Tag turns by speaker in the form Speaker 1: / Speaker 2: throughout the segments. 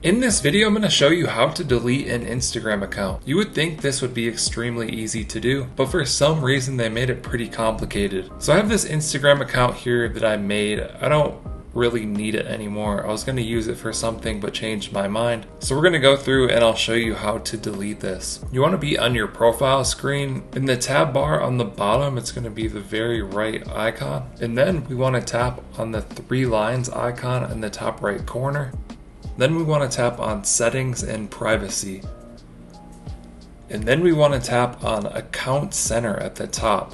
Speaker 1: In this video, I'm going to show you how to delete an Instagram account. You would think this would be extremely easy to do, but for some reason they made it pretty complicated. So I have this Instagram account here that I made. I don't really need it anymore. I was going to use it for something but changed my mind. So we're going to go through and I'll show you how to delete this. You want to be on your profile screen. In the tab bar on the bottom, it's going to be the very right icon. And then we want to tap on the three lines icon in the top right corner. Then we want to tap on Settings and Privacy. And then we want to tap on Account Center at the top.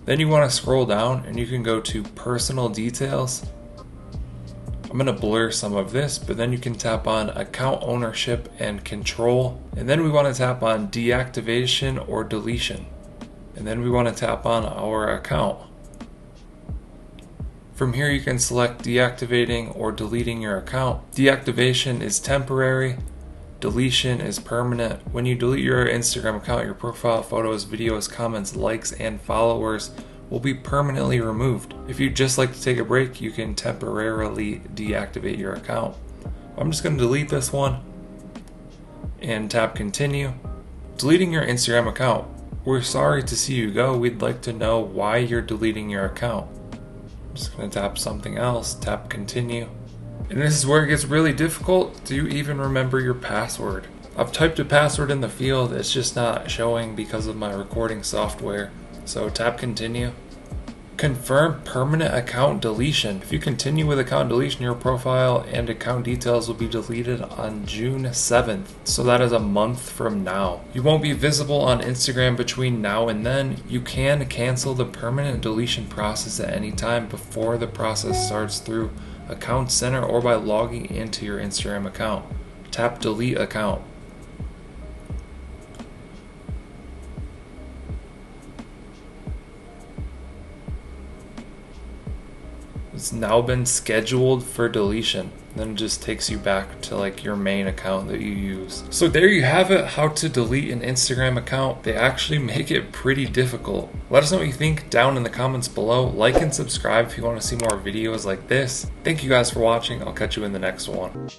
Speaker 1: Then you want to scroll down and you can go to Personal Details. I'm going to blur some of this, but then you can tap on Account Ownership and Control. And then we want to tap on Deactivation or Deletion. And then we want to tap on our account. From here you can select deactivating or deleting your account. Deactivation is temporary, deletion is permanent. When you delete your Instagram account, your profile photos, videos, comments, likes, and followers will be permanently removed. If you'd just like to take a break, you can temporarily deactivate your account. I'm just going to delete this one and tap continue. Deleting your Instagram account. We're sorry to see you go. We'd like to know why you're deleting your account. I'm just going to tap something else, tap continue. And this is where it gets really difficult. Do you even remember your password? I've typed a password in the field, it's just not showing because of my recording software. So tap continue. Confirm permanent account deletion. If you continue with account deletion, your profile and account details will be deleted on June 7th. So that is a month from now. You won't be visible on Instagram between now and then. You can cancel the permanent deletion process at any time before the process starts through Account Center or by logging into your Instagram account. Tap delete account. It's now been scheduled for deletion. Then it just takes you back to like your main account that you use. So there you have it, how to delete an Instagram account. They actually make it pretty difficult. Let us know what you think down in the comments below. Like and subscribe if you want to see more videos like this. Thank you guys for watching. I'll catch you in the next one.